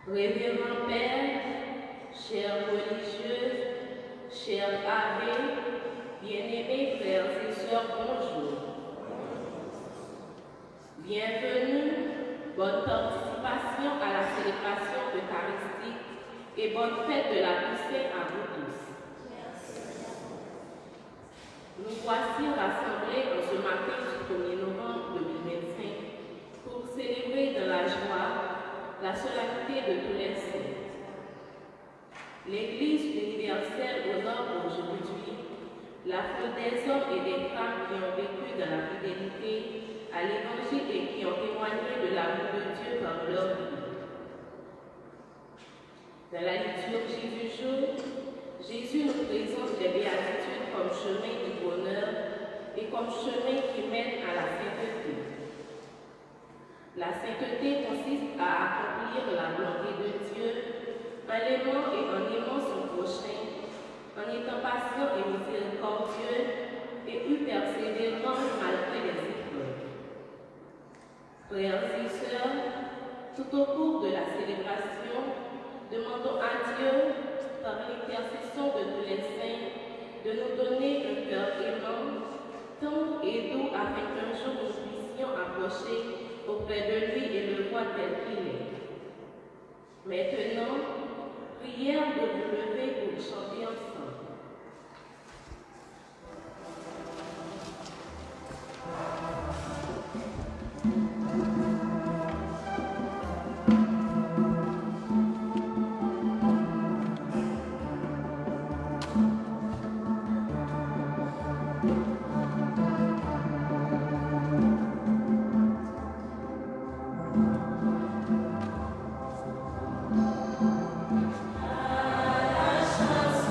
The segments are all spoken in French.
Révérend Père, chers religieuses, chers abbés, bien-aimés frères et sœurs, bonjour. Bienvenue, bonne participation à la célébration eucharistique et bonne fête de la Toussaint à vous tous. Nous voici rassemblés en ce matin du 1er novembre 2025 pour célébrer dans la joie la solennité de tous les saints. L'Église universelle honore aujourd'hui la foi des hommes et des femmes qui ont vécu dans la fidélité à l'Évangile et qui ont témoigné de l'amour de Dieu par leur vie. Dans la liturgie du jour, Jésus nous présente les béatitudes comme chemin du bonheur et comme chemin qui mène à la sainteté. La sainteté consiste à accomplir la volonté de Dieu en l'aimant et en aimant son prochain, en étant patient et miséricordieux et plus persévérant malgré les épreuves. Frères et sœurs, tout au cours de la célébration, demandons à Dieu, par l'intercession de tous les saints, de nous donner un cœur aimant, tendre et doux afin qu'un jour nous puissions approcher auprès de lui et le voir tel qu'il est. Maintenant, prière de vous lever pour chanter ensemble. À la chasse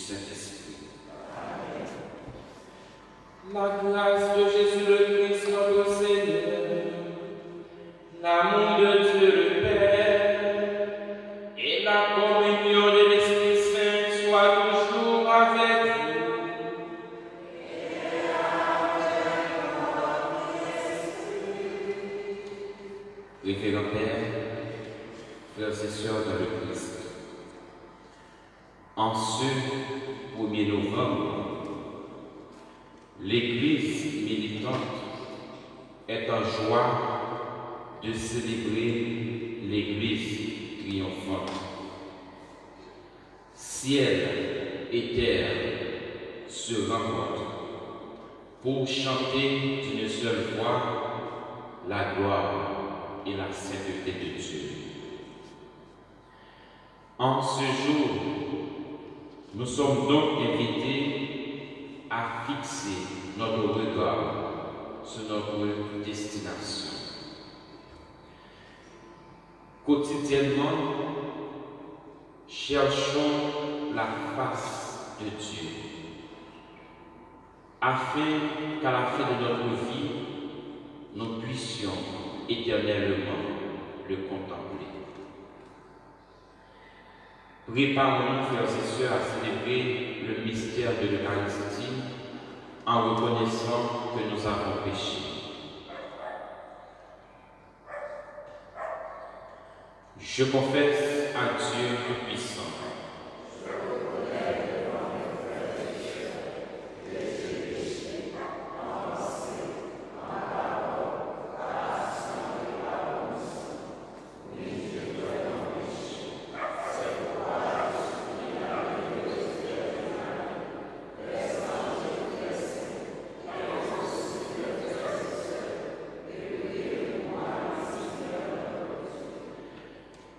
Saint-Esprit. La grâce de Jésus le Christ, notre Seigneur, l'amour de Dieu le Père et la communion de l'Esprit Saint soient toujours avec vous. Révérend Père, frères et sœurs dans le Christ, en ce 1er novembre, l'Église militante est en joie de célébrer l'Église triomphante. Ciel et terre se rencontrent pour chanter d'une seule voix la gloire et la sainteté de Dieu. En ce jour, nous sommes donc invités à fixer notre regard sur notre destination. Quotidiennement, cherchons la face de Dieu, afin qu'à la fin de notre vie, nous puissions éternellement le contempler. Préparons-nous, frères et sœurs, à célébrer le mystère de l'Eucharistie en reconnaissant que nous avons péché. Je confesse à Dieu Tout-Puissant.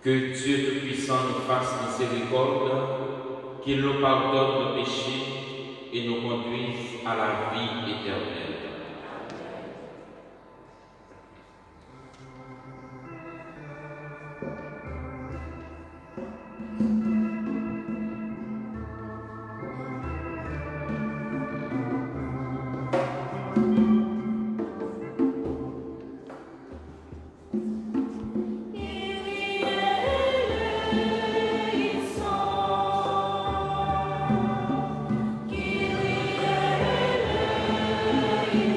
Que Dieu Tout-Puissant nous fasse miséricorde, qu'il nous pardonne nos péchés et nous conduise à la vie éternelle. Kyrie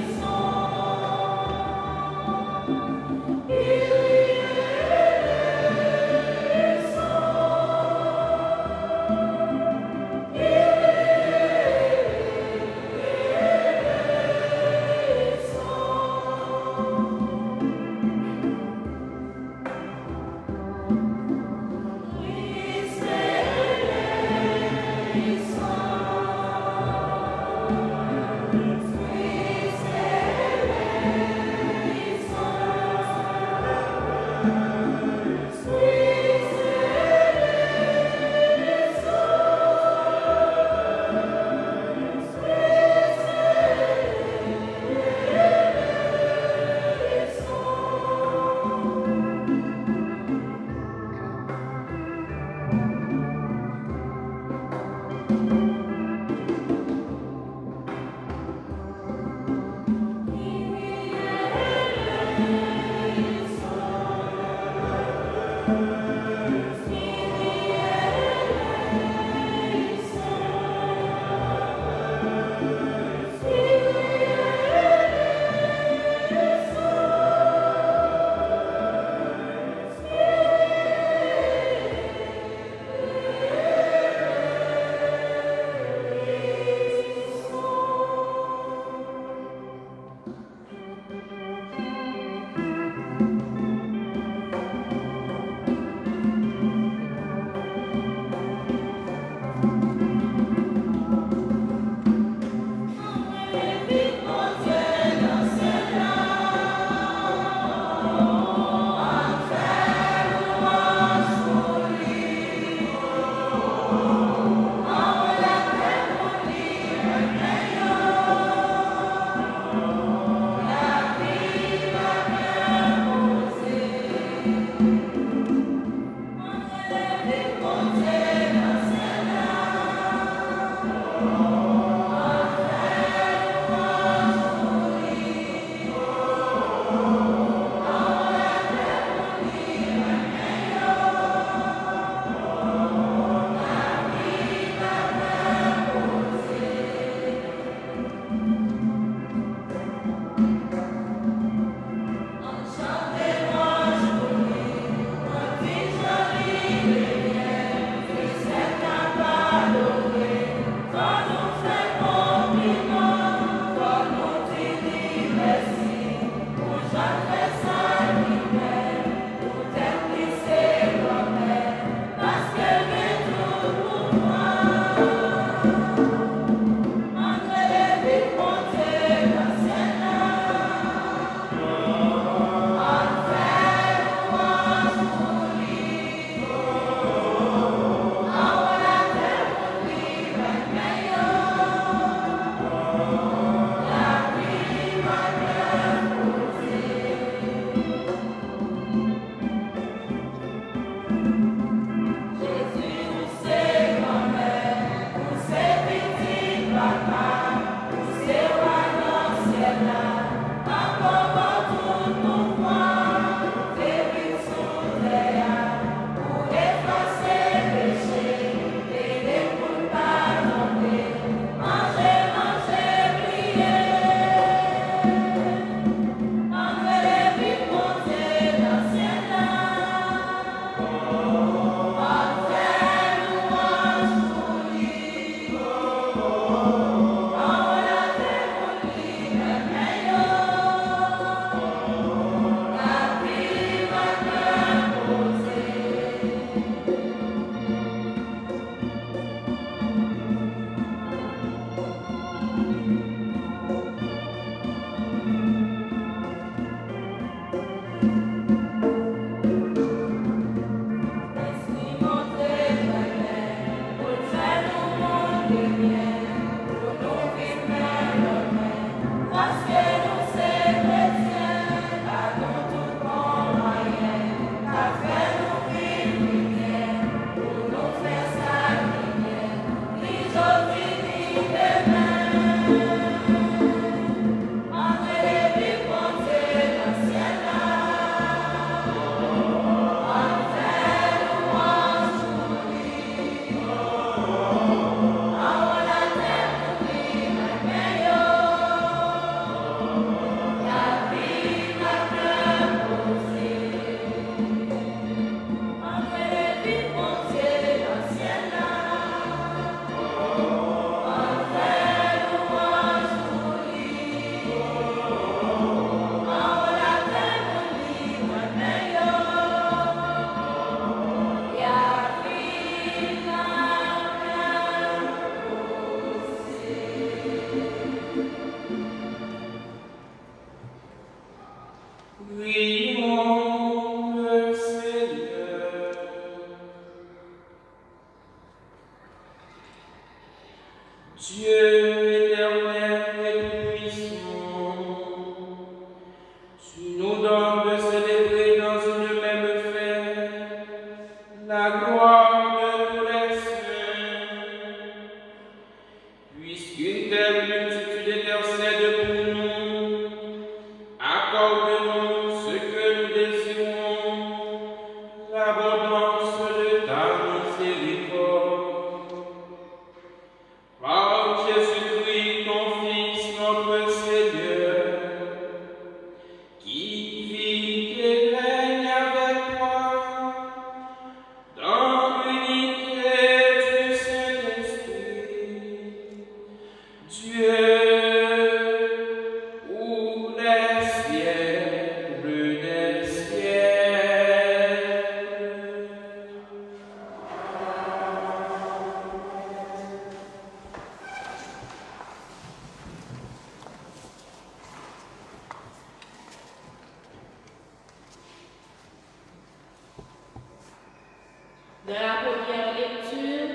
Dans la première lecture,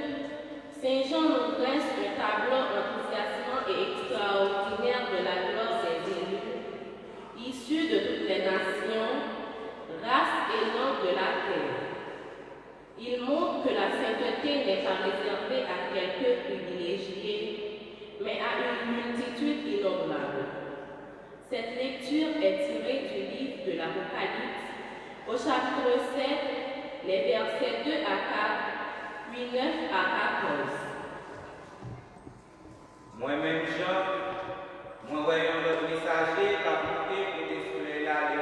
Saint Jean nous dresse un tableau enthousiasmant et extraordinaire de la gloire des élus, issus de toutes les nations, races et langues de la terre. Il montre que la sainteté n'est pas réservée à quelques privilégiés, mais à une multitude innombrable. Cette lecture est tirée du livre de l'Apocalypse, au chapitre 7, les versets 2 à 4, puis 9 à 14. Moi-même, Jean, moi voyons le messager qui a porté pour des soleils là,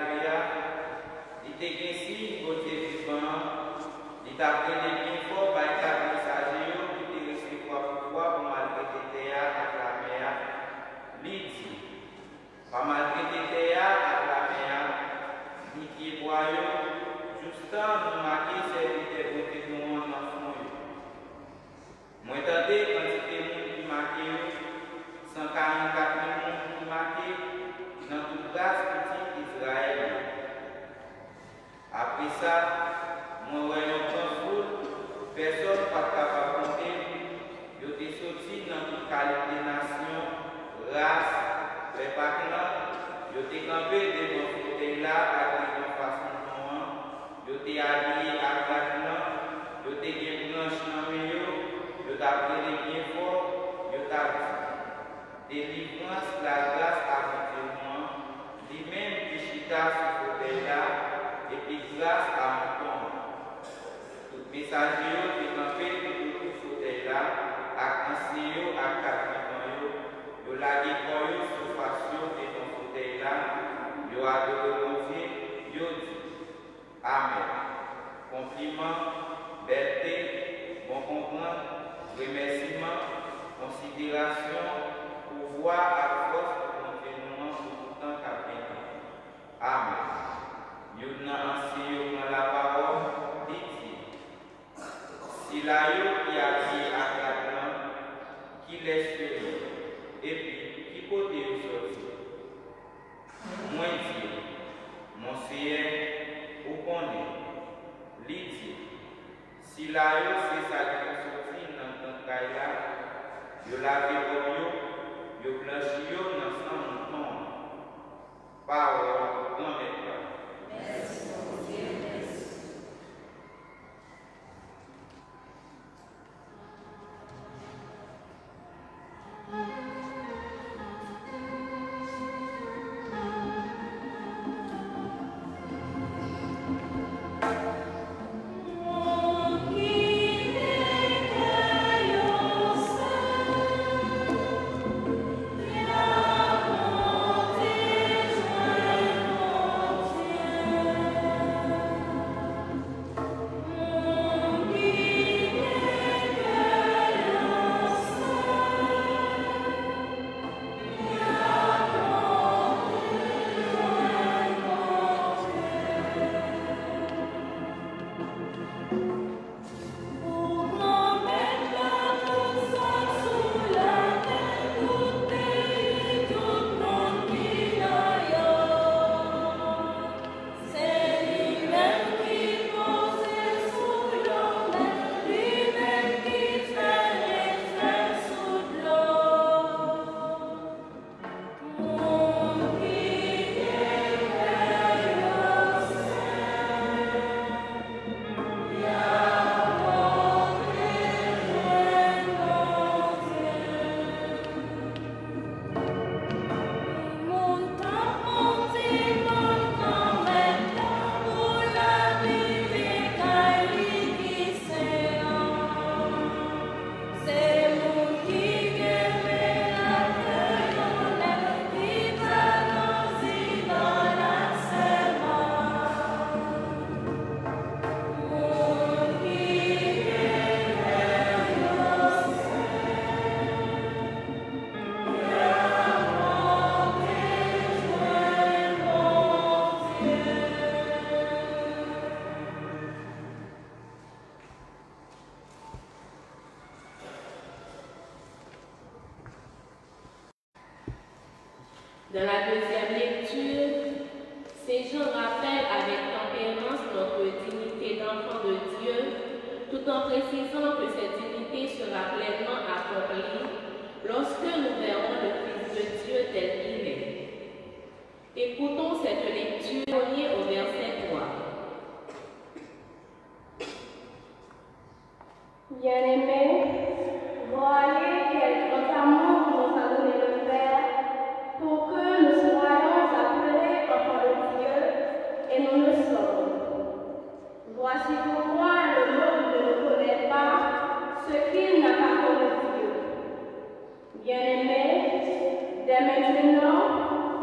il était ainsi, côté vivant, il t'a pris des bien forts par les messagers qui étaient restés pour malgré tes à la mer. Il dit, pas malgré tes à la mer, ni qui est boyau, justement, nous marquons serviteur pour que nous en enfants. Moi, attendez, quantité de monde qui marqué, 144 000 monde qui marqué, dans toute grâce petit Israël. Après ça, moi, voyons grand foule, personne pas capable de compter, ils étaient sortis dans toute qualité de nation, race, les partenaires, ils étaient campés devant ce côté-là, avec une façon. Yo te habillé à Gatlan, yo te bien blanche dans mes yo t'a pris bien fort, yo t'a dit. Délivrance, la grâce à moi, lui-même qui chita sur ce côté-là, et puis grâce à mon tombe. Tout messager yo te campé pour tout ce côté-là, à conseiller à quatre yo lagué pour yo sur face de ton côté-là, yo adoré mon Dieu, yo dit. Amen. Compliment, belleté, bon comprendre, remerciement, considération, pouvoir à force de continuer pour tout le temps qu'à venir. Amen. Nous avons dans la parole, dit si la qui a dit à la grande, qui laisse et puis qui peut dire sortir. Moi, dit, mon Seigneur, vous connaissez, l'idée, si la c'est ça qui est sorti dans le cas-là, vous lavez pour vous, vous blanchez dans son nom. Parole, non n'est pas. Merci, mon Dieu, merci. Yeah. Dans la deuxième lecture, Saint Jean rappelle avec tempérance notre dignité d'enfant de Dieu, tout en précisant que cette dignité sera pleinement accomplie lorsque nous verrons le Fils de Dieu tel qu'il est. Écoutons cette lecture liée au verset 3. Bien-aimés, voyez quel grand amour nous a donné le Père pour que nous soyons appelés enfants de Dieu, et nous le sommes. Voici pourquoi le monde ne connaît pas ce qu'il n'a pas connu Dieu. Bien-aimés, dès maintenant,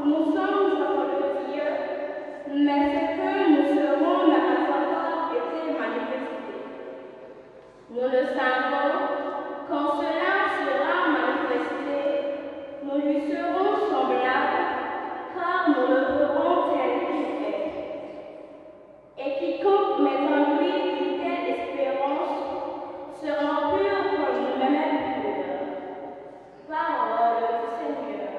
nous sommes enfants de Dieu, mais ce que nous serons n'a pas encore été manifesté. Nous le savons, quand cela sera manifesté, nous lui serons semblables, car nous le verrons tel qu'il est. Et quiconque met en lui une telle espérance sera pur comme nous-mêmes purs. Parole du Seigneur.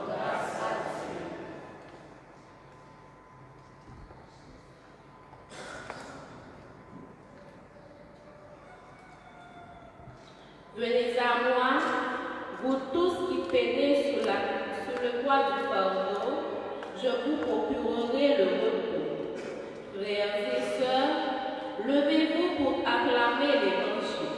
Grâce à Dieu. Venez à moi, vous tous qui peinez sous le poids du fardeau, je vous procurerai le repos. Frères et sœurs, levez-vous pour acclamer l'Évangile.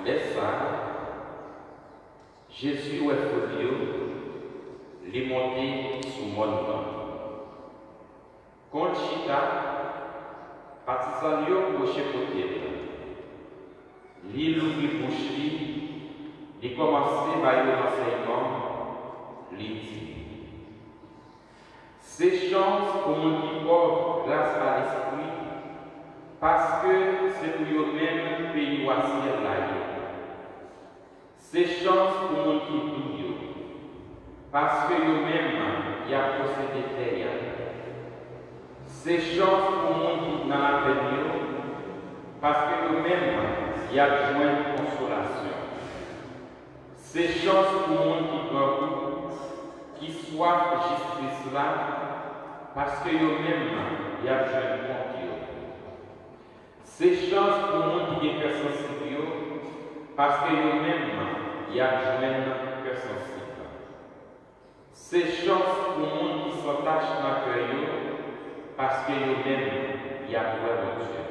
Les sages, Jésus est folio, les monté sous monument. Conchita, partisan yo proche côté. L'île ouvri bouche li commencé par l'enseignement, li dit. C'est chance pour mon qui pauvre grâce à l'esprit, parce que c'est pour eux-mêmes pays voici là. C'est chance pour mon qui douille, parce que eux-mêmes y a possédé terre. C'est chance pour mon qui dans la peine, parce que eux-mêmes y a besoin de consolation. C'est chance pour mon qui grand qui soif justice là, parce que eux-mêmes y a besoin de compte. C'est chance pour mon qui est sensible, parce que eux-mêmes y a besoin de cœur sensible. C'est chance pour le monde qui s'attache dans le cœur, parce que eux-mêmes y a besoin de Dieu.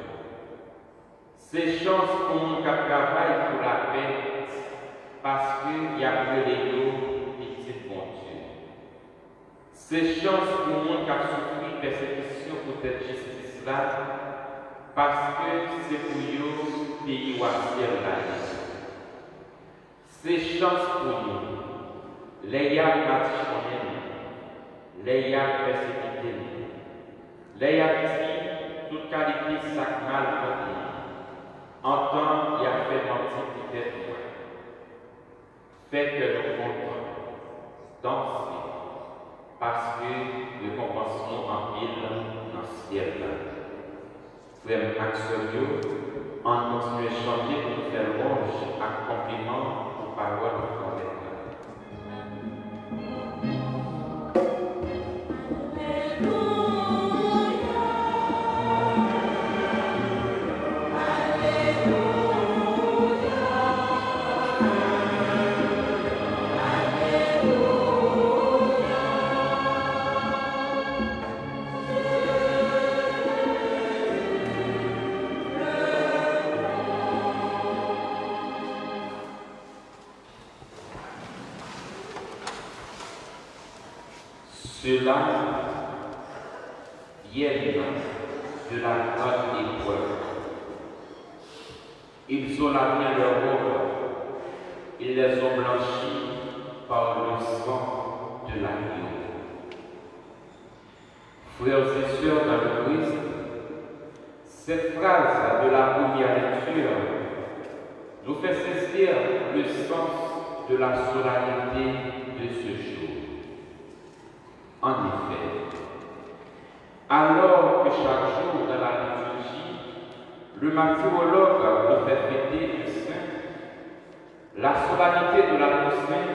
C'est chance pour le monde qui travaille pour la paix, parce qu'il y a besoin de l'eau et de bon Dieu. C'est chance pour le monde qui a souffert persécution pour cette justice-là, parce que c'est pour eux pays ou ciel là. C'est chance pour nous. Les y a pratiqué, les y a persécuté, les y a dit toute qualité sacrale pour nous. En temps, il a fait mentir qui fait moi. Fait que nous comptons danser, parce que nous compensons en pile dans le ciel. Frère Maxwell, en continuant à chanter pour nous faire louange, accomplissement aux paroles de notre Maître. Ceux-là viennent de la grande épreuve. Ils ont lavé leurs robes, ils les ont blanchis par le sang de l'agneau. Frères et sœurs dans le Christ, cette phrase de la première lecture nous fait saisir le sens de la solennité de ce jour. En effet, alors que chaque jour dans la liturgie, le martyrologue nous fait fêter le saint, la solennité de la Toussaint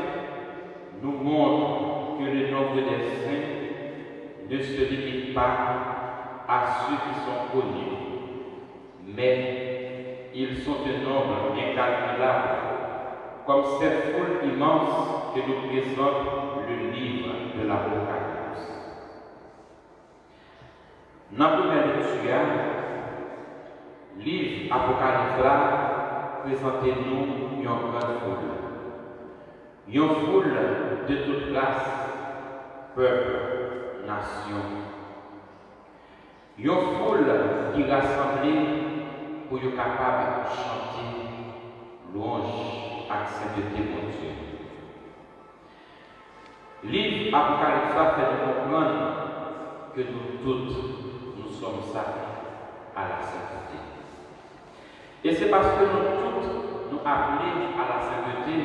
nous montre que le nombre des saints ne se limite pas à ceux qui sont connus, mais ils sont un nombre incalculable, comme cette foule immense que nous présente le livre de l'Apocalypse. Dans la première lecture, livre Apocalypse là, présentez-nous une grande foule. Une foule de toute classe, peuple, nation. Une foule qui rassemblée pour être capable de chanter louange à sainteté mon Dieu. Livre Apocalypse fait nous comprendre que nous toutes, nous sommes sacrés à la sainteté. Et c'est parce que nous toutes nous appelons à la sainteté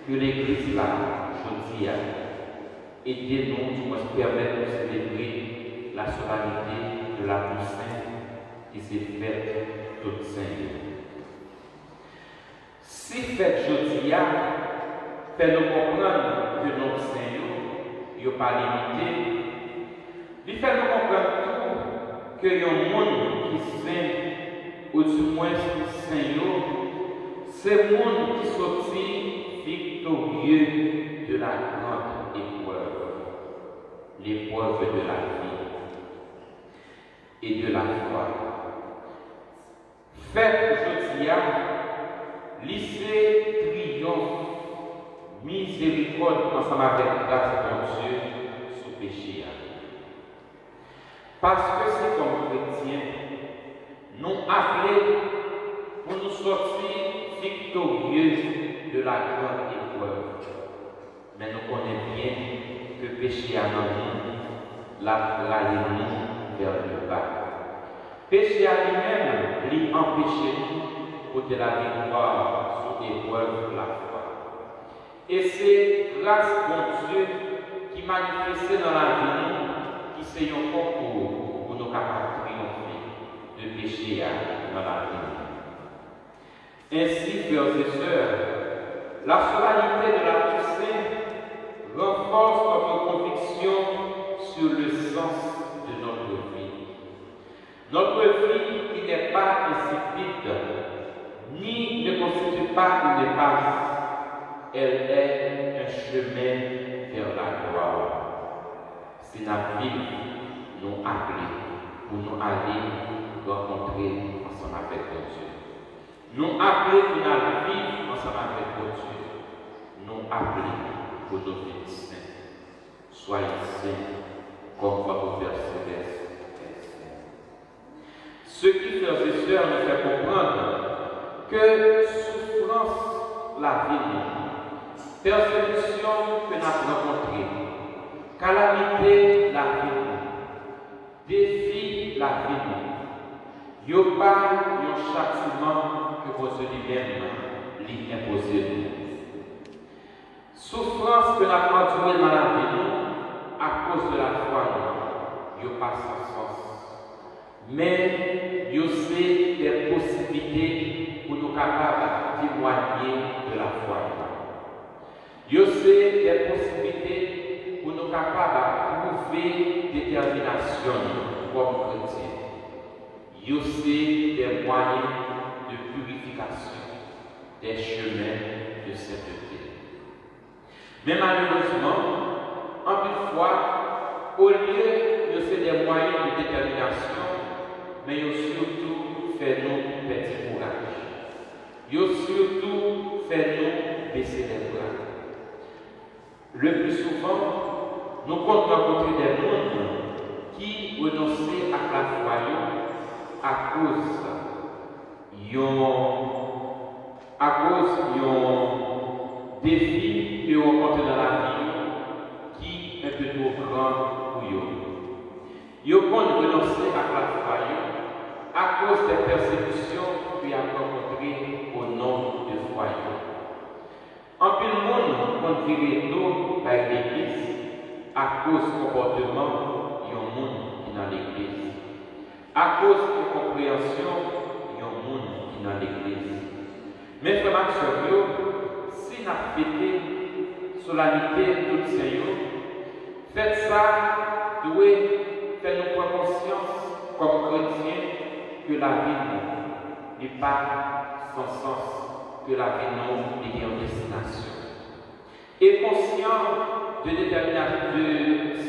que l'Église là, aujourd'hui, aidez-nous, du moins permettre de célébrer la solennité de la Toussaint qui s'est faite toute sainte. Si fête aujourd'hui fait nous comprendre que notre Seigneur n'est pas limité, il fait nous comprendre qu'il y a un monde qui est saint, ou du moins Seigneur, c'est le monde qui sortit victorieux de la grande épreuve, l'épreuve de la vie et de la foi. Faites aujourd'hui, lycée triomphe, miséricorde ensemble avec grâce de Dieu sous péché. Parce que c'est comme chrétiens, nous appelons pour nous sortir victorieux de la grande épreuve. Mais nous connaissons bien que péché à nous, la trahi nous vers le bas. Péché à lui-même, lui empêcher nous pour de la victoire sur l'épreuve de la foi. Et c'est grâce à Dieu qui manifeste dans la vie qui c'est un concours pour nous capables de triompher de péché dans la vie. Ainsi, frères et sœurs, la solennité de la Toussaint renforce notre conviction sur le sens de notre vie. Notre vie qui n'est pas insipide, ni ne constitue pas une passe, elle est un chemin vers la gloire. C'est la vie nous appelée pour nous aller rencontrer ensemble avec Dieu. Nous appelons pour la vie ensemble avec Dieu. Nous appelons pour nos vies saintes. Soyez saints comme votre Père Céleste est saint. Ce qui, frères et sœurs, nous fait comprendre que souffrance, la vie, persécution que nous avons rencontrée, calamité la vie, défi la vie, il n'y a pas un châtiment que vous lui-même lui imposez. Souffrance que nous avons endurée dans la vie, à cause de la foi, il n'y a pas sans sens. Mais il y a aussi des possibilités pour nous capables de témoigner de la foi. Il y a aussi des possibilités pour nous capables de prouver détermination comme chrétiens. Il y a aussi des moyens de purification, des chemins de sainteté. Mais malheureusement, en plus fois, au lieu de ces des moyens de détermination, mais il surtout fait nous petit courage. Il surtout fait nous baisser les bras. Le plus souvent, nous comptons rencontrer des mondes qui renoncent à la foi à cause d'un défi que nous rencontrons dans la vie qui est un peu trop grand pour eux. Ils ont renoncé à la foi à cause des persécutions qu'ils ont rencontrées au nom de foi. En plus, le monde compte virer nous par l'église à cause du comportement du monde qui est dans l'église. À cause de la compréhension du monde qui est dans l'église. Mais frères et sœurs, si nous avons fêté solennité de tout Seigneur, faites ça, doit faire nous prendre conscience comme chrétiens que la vie n'est pas sans sens, que la vie n'est en destination. Et conscient de détermination, de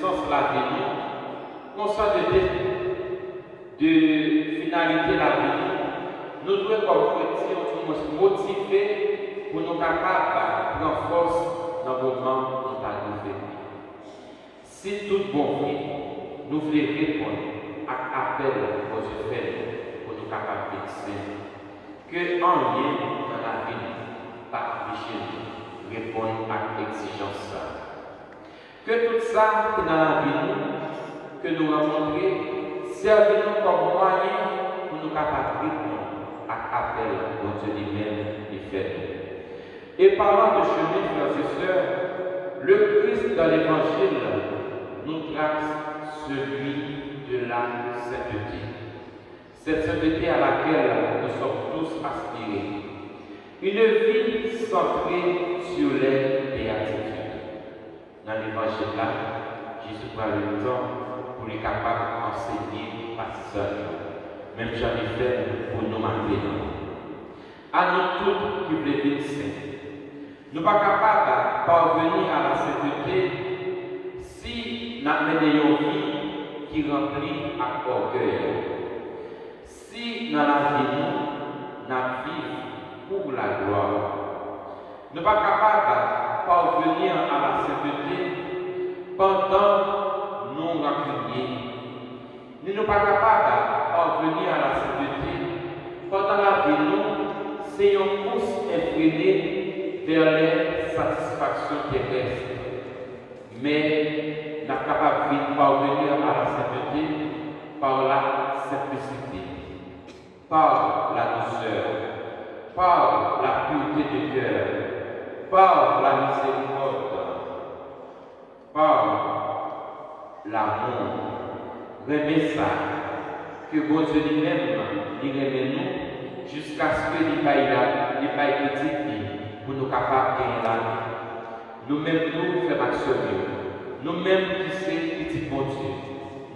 sens de la vie, conscient de finalité de la vie, nous devons comme chrétiens nous motiver pour nous capables de prendre force dans le moment où nous arrivons. Si tout bon vie, nous voulons répondre à l'appel que je fais pour nous capables d'exprimer. Que en lien dans la vie, pas empêcher nous répondre à l'exigence. Que tout ça qui est dans la vie, que nous rencontrons, serve-nous comme moyen pour nous capables de répondre à l'appel dont Dieu lui-même est fait. Et parlant de chemin, frères et sœurs, le Christ dans l'Évangile nous trace celui de la sainteté. Cette sainteté à laquelle nous sommes tous aspirés. Une vie centrée sur les béatitudes. Dans l'Évangile là, Jésus prend le temps pour les capables d'enseigner par seul. Même j'avais fait pour nous maintenant. À nous tous qui voulons être saints. Nous ne sommes pas capables de parvenir à la sainteté si nous avons une vie qui remplit à orgueil. Si dans la vie, nous vivons pour la gloire. Nous ne sommes pas capables de parvenir à la sainteté pendant nous rancuniers. Nous ne sommes pas capables de parvenir à la sainteté pendant la vie, nous, c'est une course effrénée vers les satisfactions terrestres. Mais nous sommes capables de parvenir à la sainteté par la simplicité, par la douceur, par la pureté de cœur, par la miséricorde, par l'amour. Remet ça, que bon Dieu lui-même, il remet nous, jusqu'à ce que les pays critiques pour nous capables de gagner la vie. Nous-mêmes, nous faisons action. Nous-mêmes, qui sommes petits bon Dieu,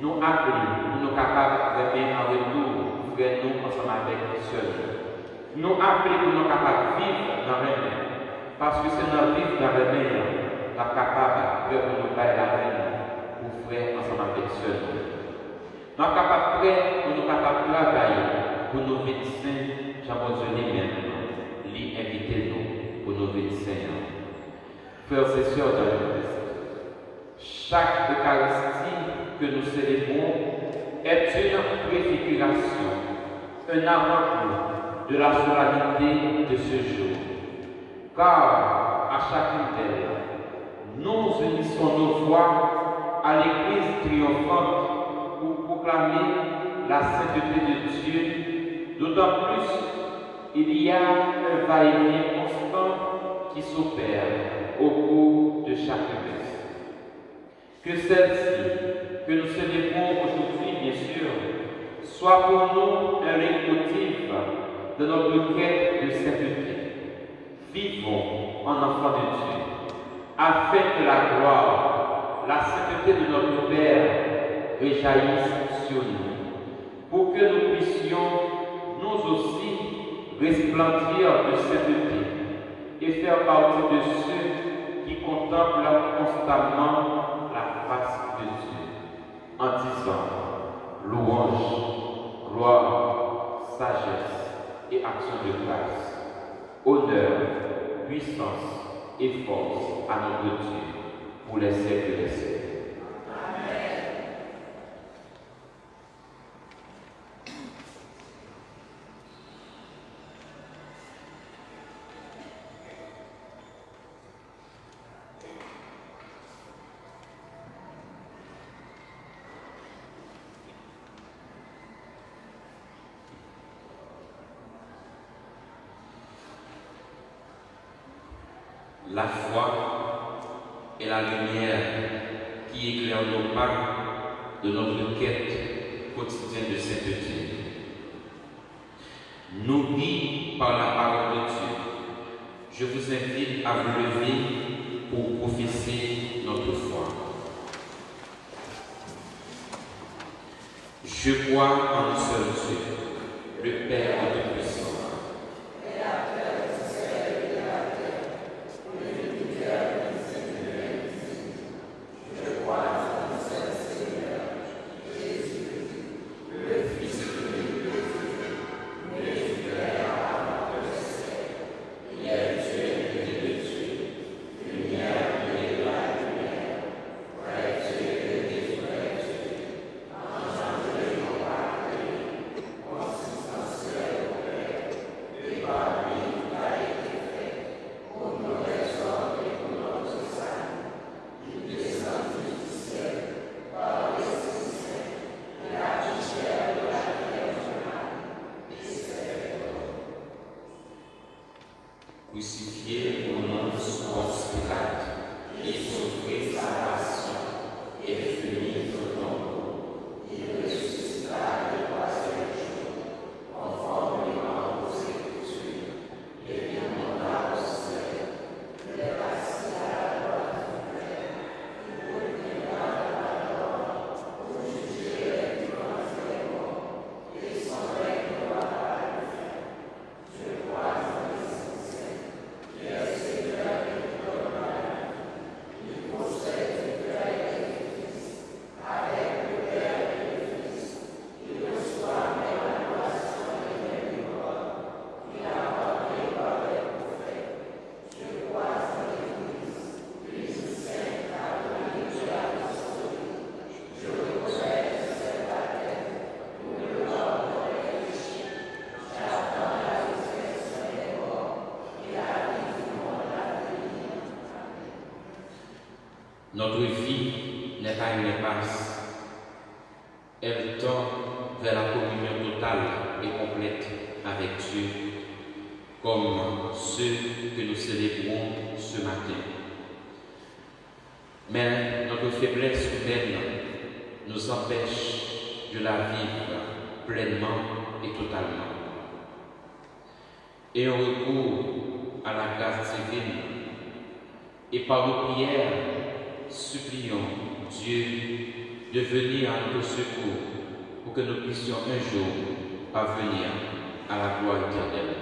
nous appelons pour nous capables de remettre en retour, frère nous ensemble avec les seuls. Nous appelons pour nous capables de vivre dans le même. Parce que c'est dans vivre dans le même, nous sommes capables de nous faire la vie pour frère ensemble avec les seuls. Nous sommes capables pour nous capables de travailler pour nos médecins, Jean-Baptiste lui-même, lui inviter nous pour nos médecins. Frères et sœurs dans le Christ, chaque Eucharistie que nous célébrons est une préfiguration, un avant-goût de la solennité de ce jour. car à chacune d'elles, nous unissons nos voix à l'Église triomphante pour proclamer la sainteté de Dieu. D'autant plus, il y a un va-et-vient constant qui s'opère au cours de chaque messe. Que celle-ci, que nous célébrons aujourd'hui, bien sûr, soit pour nous un leitmotiv de notre quête de sainteté. Vivons en enfants de Dieu, afin que la gloire, la sainteté de notre Père rejaillisse sur nous, pour que nous puissions, nous aussi, resplendir de sainteté et faire partie de ceux qui contemplent constamment la face de Dieu, en disant louange, gloire, sagesse et action de grâce, honneur, puissance et force à notre Dieu pour les siècles des siècles. La foi est la lumière qui éclaire nos pas de notre quête quotidienne de sainteté. Nourris par la parole de Dieu, je vous invite à vous lever pour professer notre foi. Je crois en un seul Dieu, le Père Tout-Puissant, crucifié au nom de Ponce Pilate, il souffrit sa passion et finit au tombeau. Il ressuscita le troisième jour, conformément aux Écritures, et il monta au ciel. Il est assis à la droite du Père, il reviendra dans la gloire pour juger les vivants et les morts, et son règne n'aura pas de fin. Je crois en Notre vie n'est pas une impasse. Elle tend vers la communion totale et complète avec Dieu, comme ceux que nous célébrons ce matin. Mais notre faiblesse humaine nous empêche de la vivre pleinement et totalement. Et on recourt à la grâce divine et par nos prières, supplions Dieu de venir à notre secours pour que nous puissions un jour parvenir à la gloire éternelle.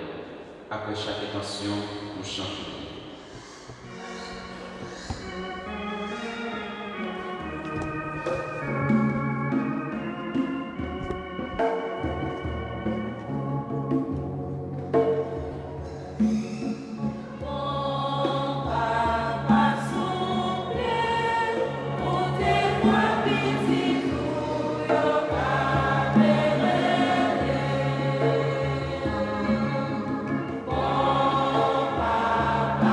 Après chaque intention, nous chantons. Papa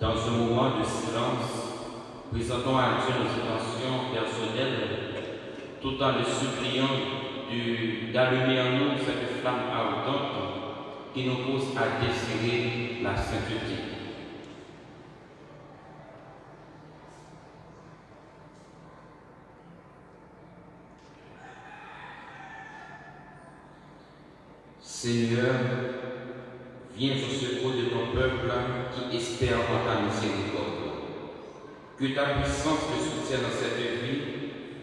Dans un moment de silence, présentons à Dieu nos intentions personnelles, tout en le suppliant d'allumer en nous cette flamme ardente qui nous pousse à désirer la sainteté. Seigneur, viens au secours de ton peuple qui espère en ta miséricorde. Que ta puissance le soutienne dans cette vie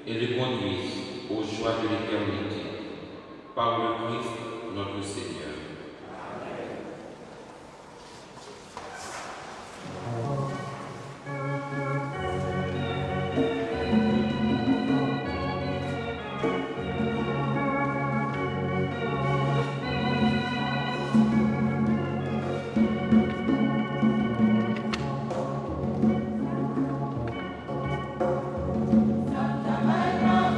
et le conduise aux joies de l'éternité. Par le Christ, notre Seigneur. Santa Maria,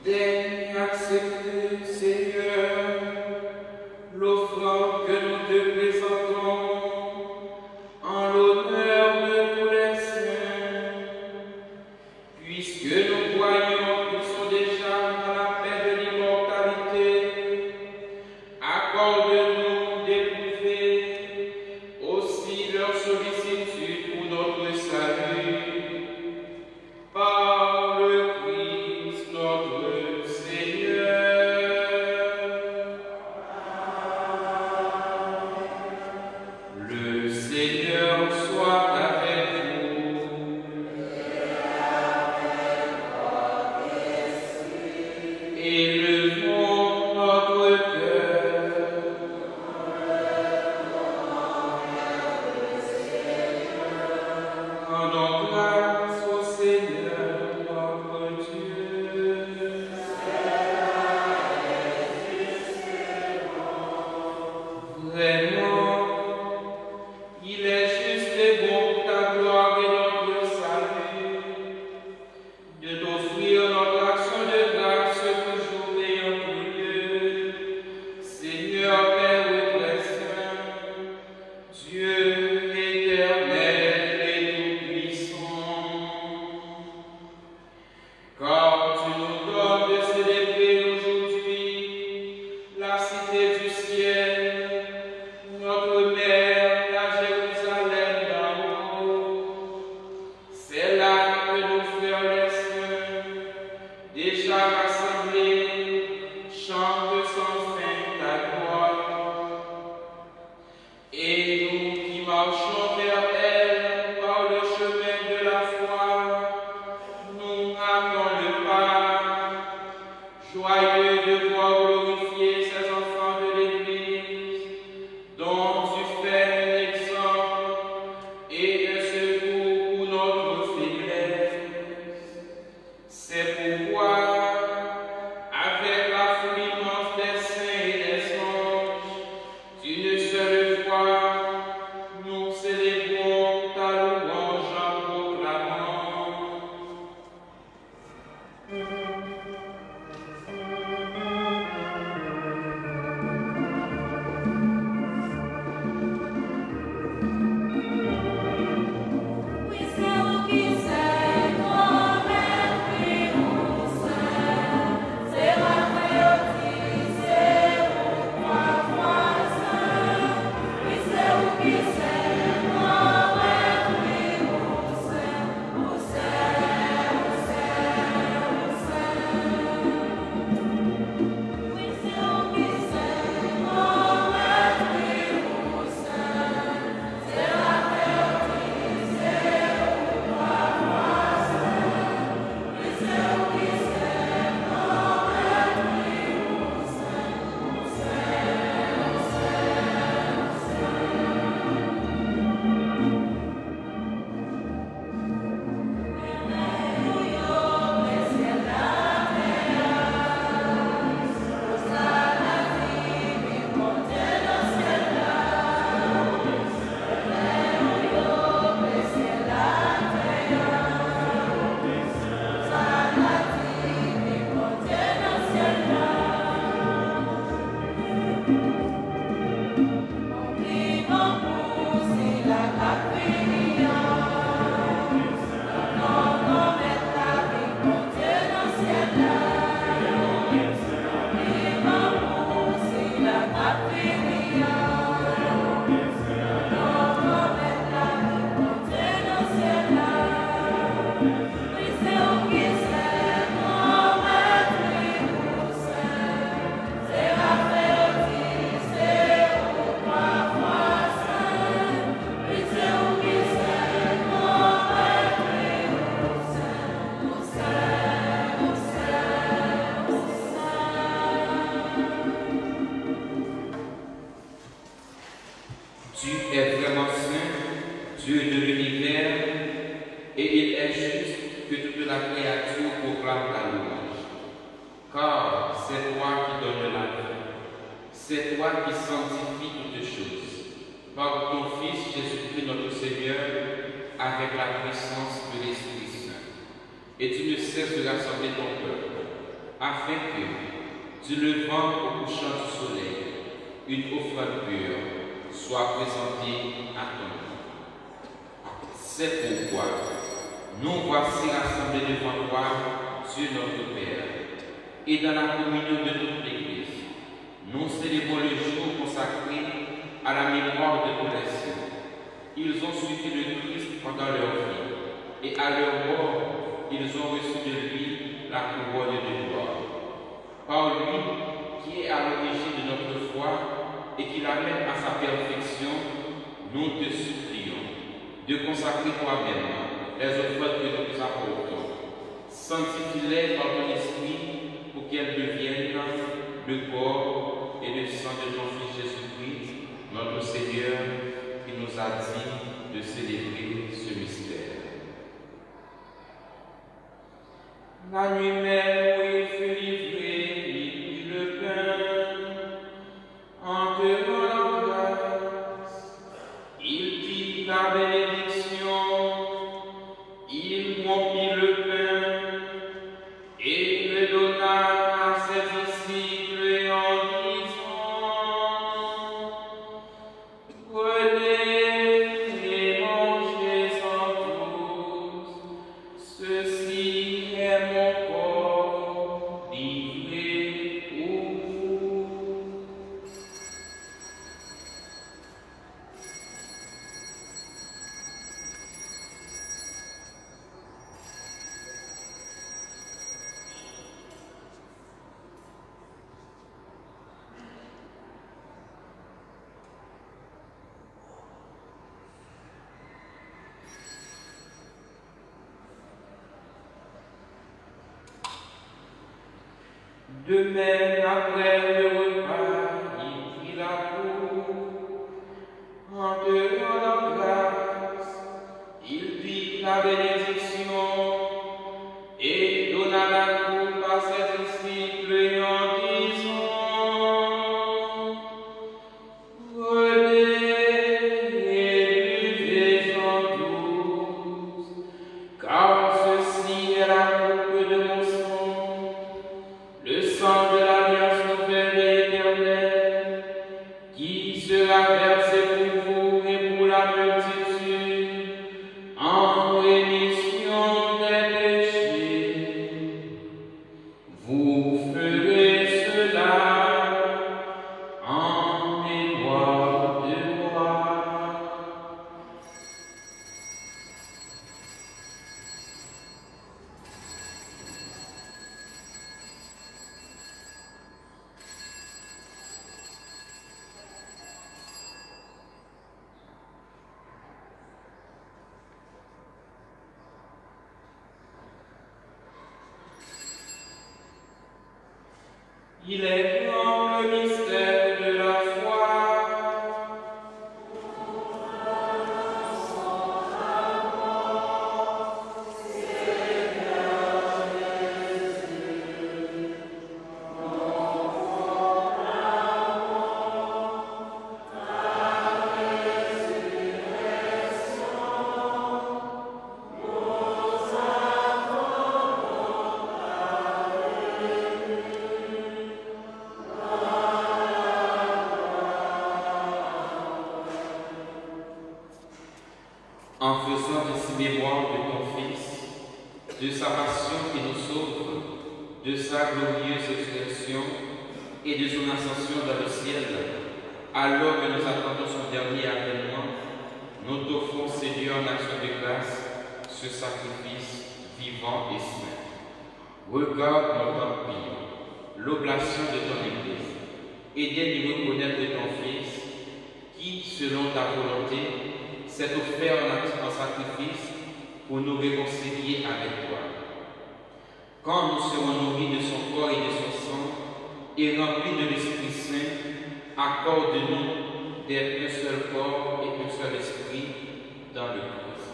Daigne accepter, Seigneur, l'offrande que nous te présentons en l'honneur de tous les saints, puisque nous croyons qu'ils sont déjà dans la paix de l'immortalité. Accorde-nous d'éprouver aussi leur sollicitude pour notre salut. Par le Christ notre Seigneur. Le Seigneur soit avec vous. Élevons notre cœur. Rendons grâce au Seigneur notre Dieu. Vraiment, il est juste et bon pour ta gloire et notre salut, de t'offrir notre action de grâce toujours et en tout lieu. Seigneur Père très saint, Dieu éternel et tout-puissant, car tu nous donnes de célébrer aujourd'hui la cité du ciel, notre mère, la Jérusalem d'en haut. C'est là que nos frères les saints, déjà rassemblés, chantent sans fin ta gloire. Et nous qui marchons vers elle par le chemin de la foi, nous rappelons le pas, joyeux de voir glorifier ces enfants de l'Église, dont tu fais un exemple et un secours pour notre faiblesse. C'est pourquoi, avec la foule immense des saints et des anges, d'une seule voix, nous célébrons ta louange en proclamant. Tu es vraiment saint, Dieu de l'univers, et il est juste que toute la créature proclame ta louange. Car c'est toi qui donnes la vie, c'est toi qui sanctifies toutes choses, par ton Fils Jésus-Christ notre Seigneur, avec la puissance de l'Esprit Saint. Et tu ne cesses de rassembler ton peuple afin que, du levant au couchant du soleil, une offrande pure soit présentée à ton nom. C'est pourquoi nous voici rassemblés devant toi, Dieu notre Père, et dans la communion de toute l'Église, nous célébrons le jour consacré à la mémoire de tous les saints. Ils ont suivi le Christ pendant leur vie, et à leur mort, ils ont reçu de lui la couronne de gloire. Par lui, qui est à l'origine de notre foi et qui l'amène à sa perfection, nous te supplions de consacrer toi-même les offrandes que nous apportons. Sanctifie-les par ton esprit pour qu'elles deviennent le corps et le sang de ton Fils Jésus-Christ, notre Seigneur, qui nous a dit de célébrer ce mystère. La nuit même où il fut livré, il prit le pain, en te rendant grâce, il dit la bénédiction, il rompit le pain, et le donna à ses disciples en disant, prenez et mangez-en tous, ceci est mon corps livré pour vous. De même, après le repas, il prit la coupe, en te rendant grâce, il dit la bénédiction, et donna la coupe à ses disciples en disant, prenez et buvez-en tous, car ceci est la coupe de mon sang, le sang de l'alliance nouvelle et éternelle, qui sera versé pour vous et pour la multitude, en rémission des péchés. Vous ferez cela en mémoire de moi. Il est grand le mystère de la foi. En faisant ainsi mémoire de ton Fils, de sa passion qui nous sauve, de sa glorieuse résurrection et de son ascension dans le ciel, alors que nous attendons son dernier avènement, nous t'offrons, Seigneur, en action de grâce, ce sacrifice vivant et saint. Regarde notre empire, l'oblation de ton Église, et viens nous reconnaître ton Fils, qui, selon ta volonté, s'est offert en sacrifice pour nous réconcilier avec toi. Quand nous serons nourris de son corps et de son sang, et remplis de l'Esprit Saint, accorde-nous d'être un seul corps et un seul esprit dans le Christ.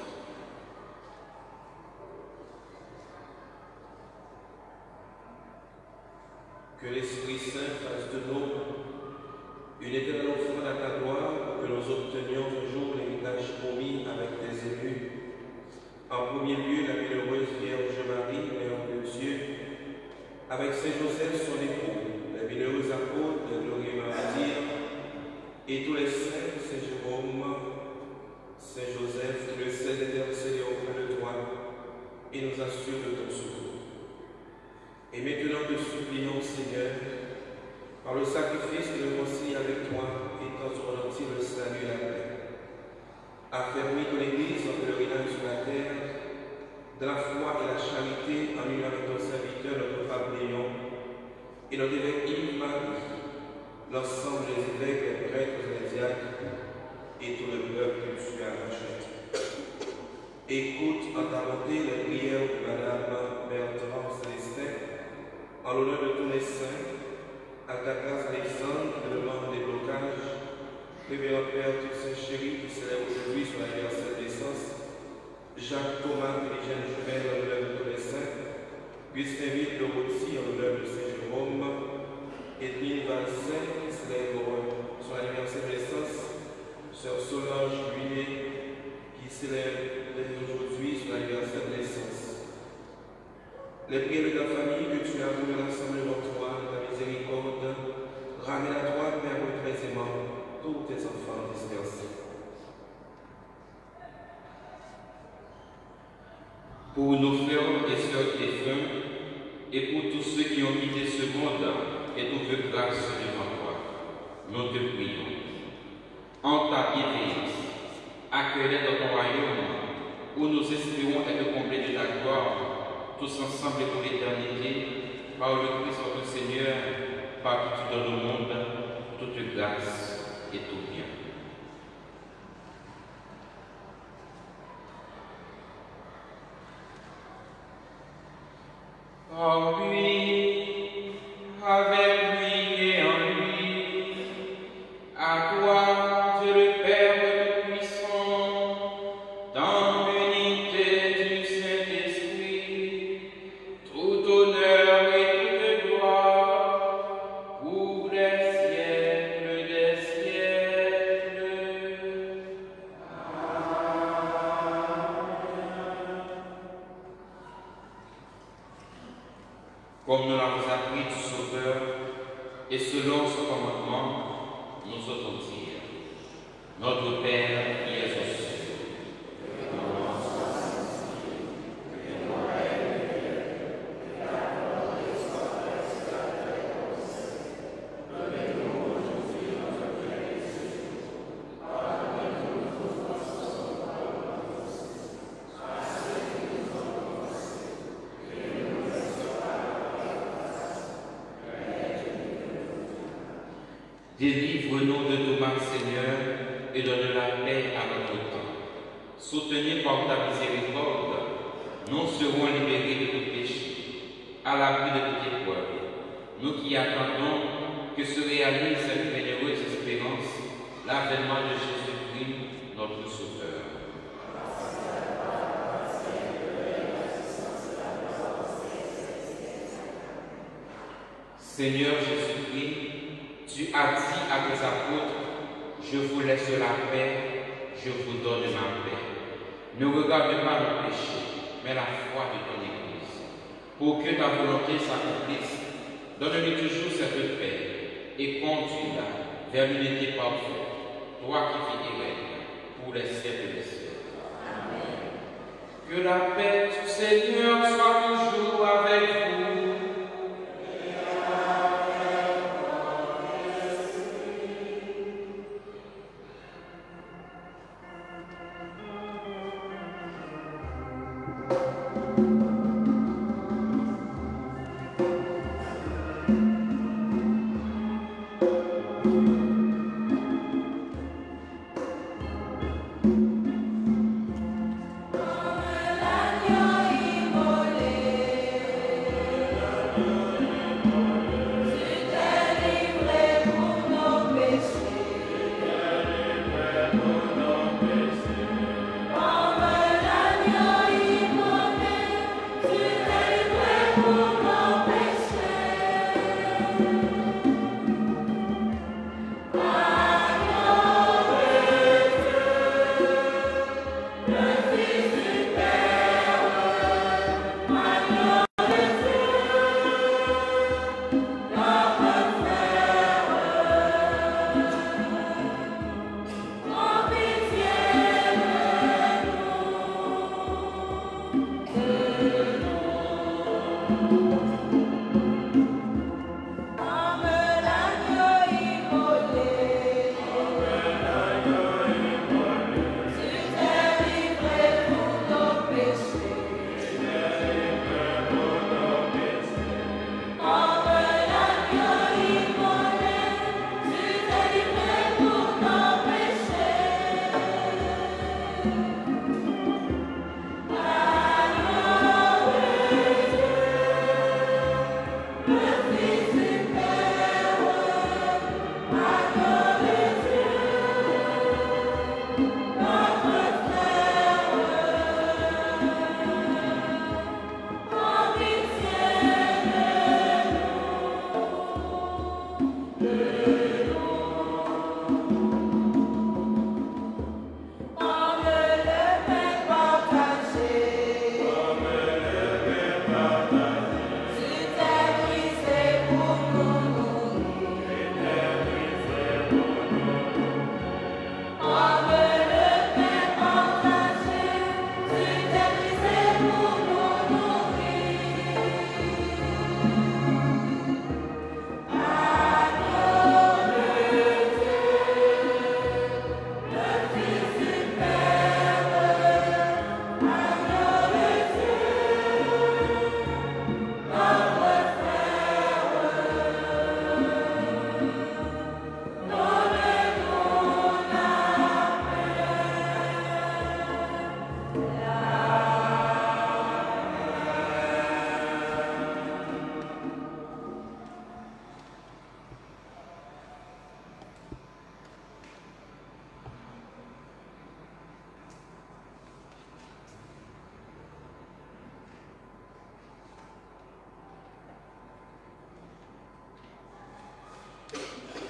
Que l'Esprit Saint fasse de nous une éternelle offrande à ta gloire, pour que nous obtenions toujours l'héritage promis avec tes élus. En premier lieu, la bienheureuse Vierge Marie, Mère de Dieu, avec Saint Joseph son époux, les bienheureux apôtres, les glorieux martyrs, et tous les saints, Saint Jérôme, Saint Joseph, qui le cède d'intercéder auprès de toi et nous assure de ton secours. Et maintenant te supplions, Seigneur, par le sacrifice de le concilier avec toi et dans ton entier le salut et la paix, affermis ton Église en pèlerinage sur la terre, de la foi et la charité, en union avec ton serviteur, notre pape Léon, et notre évêque Yves-Marie, l'ensemble des évêques, les prêtres et les diacres, et tout le peuple que tu as racheté. Écoute en ta bonté les prières de Madame Bertrand Célestin, en l'honneur de tous les saints, à ta grâce Alexandre, qui demande des blocages, Révérend Père, tous ces chéris qui célèbrent aujourd'hui son anniversaire de naissance, Jacques Thomas, Eugène Jumel, en l'honneur de tous les saints, Gustin Ville de Rossi, en l'honneur de Saint Jérôme, Edwin Valsin, qui célèbre son anniversaire de naissance, Sœur Solange Buinet, qui célèbre aujourd'hui son anniversaire de naissance. Les prières de ta famille que tu as voulu rassembler dans toi, de ta miséricorde, ramène à toi, Père, très aimant, tous tes enfants dispersés. Pour nos frères et sœurs défunts, et pour tous ceux qui ont quitté ce monde et trouvé grâce devant toi, nous te prions. En ta bienveillance, accueille-les dans ton royaume, où nous espérons être comblés de ta gloire, tous ensemble pour l'éternité, par le Christ notre Seigneur, par qui tu donnes au monde toute grâce et tout bien. En lui, avec lui et en lui, à toi, Dieu le Père Tout-Puissant, dans l'unité du Saint-Esprit, tout honneur et toute gloire, pour les siècles des siècles. Comme nous l'avons appris du Sauveur, et selon son commandement, nous osons dire, notre Père qui es aux cieux, que ton nom soit sanctifié, que ton règne vienne, que ta volonté soit faite sur la terre comme au ciel. Donne-nous aujourd'hui notre pain de ce jour. Pardonne-nous nos offenses, comme nous aussi, à ceux qui nous ont offensés, et ne nous laisse pas délivre-nous de tout mal, Seigneur, et donne la paix à notre temps. Soutenus par ta miséricorde, nous serons libérés de tout péché, à l'abri de toute épreuve. Nous qui attendons que se réalise cette bienheureuse espérance, l'avènement de Jésus-Christ, notre Sauveur. Seigneur Jésus-Christ, tu as dit à tes apôtres, je vous laisse la paix, je vous donne ma paix. Ne regarde pas nos péchés, mais la foi de ton Église. Pour que ta volonté s'accomplisse, donne-lui toujours cette paix et conduis-la vers l'unité parfaite, toi qui vis et règnes pour les siècles des siècles. Amen. Que la paix du Seigneur soit toujours avec vous. L'agneau immolé.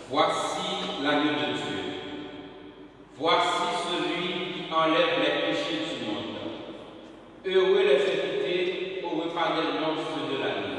Voici l'agneau de Dieu. Voici celui qui enlève les péchés du monde. Heureux les invités au repas des noces de l'agneau.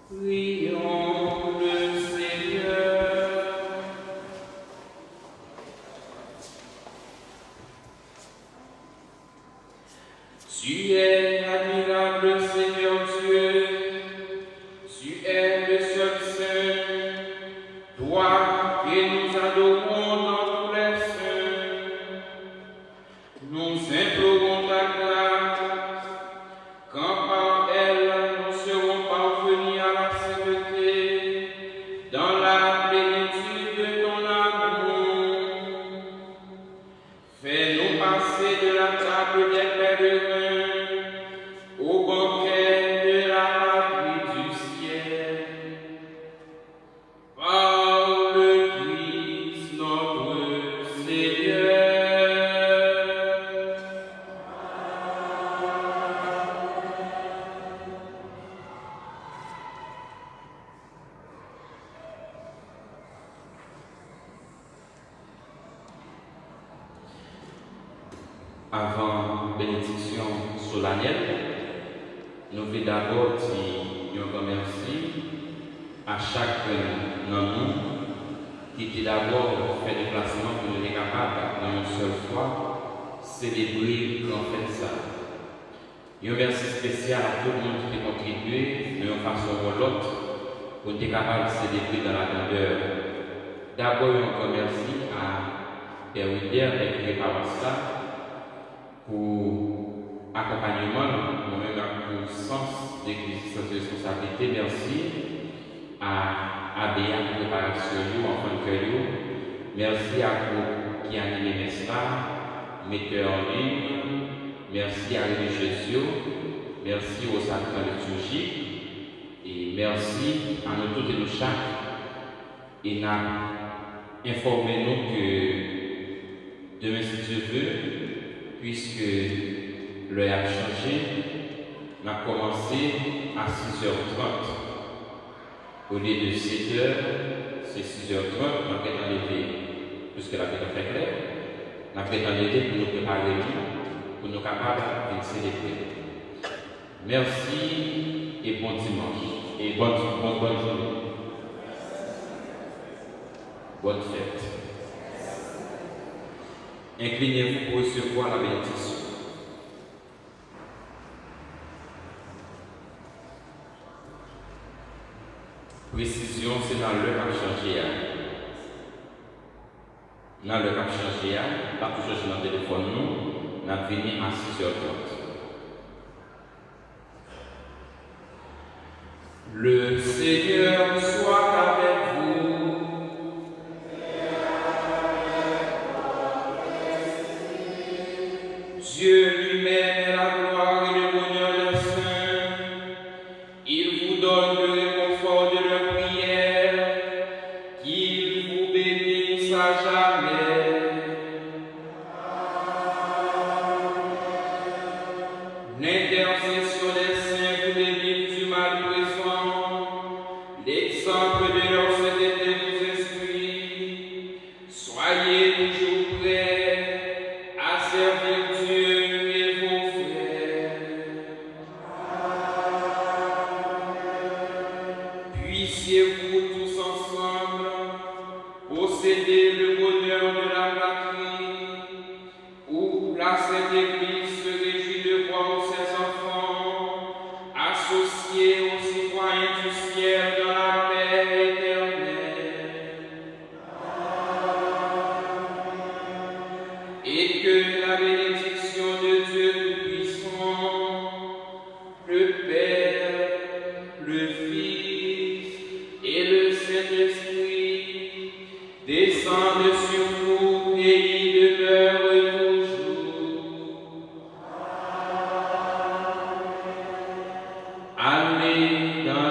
Prions le Seigneur. Tu es admirable, Seigneur Dieu. Tu es le seul Saint. Toi que nous adorons dans tous les saints. Nous implorons ta grâce, quand par elle nous serons parvenus à la sainteté, dans la plénitude de ton amour. Fais-nous passer de la table des pèlerins au banquet de la patrie du ciel. Par le Christ notre Seigneur. Avant bénédiction solennelle, nous voulons d'abord dire un grand merci à chacun d'entre nous qui d'abord fait déplacement pour nous être capables, dans une seule fois, célébrer grand fête ça. Un merci spécial à tout le monde qui a contribué d'une façon ou l'autre pour être capable de célébrer dans la grandeur. D'abord, un grand merci à Père William et Père Pavasta pour l'accompagnement, moi-même pour le sens d'existence de responsabilité. Merci à Abéa pour la préparation, enfant de cœur. Merci à vous qui animez Mesla, metteurs en ligne. Merci à religieux, merci aux sacrants liturgiques et merci à nous tous et nous chaque. Et nous informez-nous que demain, si Dieu veut, puisque l'heure a changé, nous avons commencé à 6h30. Au lieu de 7h, c'est 6h30, nous avons enlevé, puisque la fête est claire, nous avons enlevé pour nous préparer pour nous capables de célébrer. Merci et bon dimanche. Et bonne journée. Bonne fête. Inclinez-vous pour recevoir la bénédiction. Précision, c'est dans l'heure à changer. Dans l'heure à changer, pas toujours sur notre téléphone, nous. On a fini à 6h30. Le Seigneur soit avec vous. Dieu lui-même est la gloire et le bonheur des saints. Il vous donne le réconfort de leur prière. Qu'il vous bénisse à jamais. L'intercession des saints pour les villes du mal présent, l'exemple de leur sainteté vous instruit. Soyez toujours prêts à servir Dieu et vos frères. Puissiez-vous tous ensemble posséder le bonheur de la patrie, où la Sainte Église se réjouit de voir ses enfants associés aux citoyens du ciel dans la paix éternelle. Et que la bénédiction de Dieu Tout-Puissant, le Père, le Fils et le Saint-Esprit descendent sur vous et y demeurent toujours. Allez dans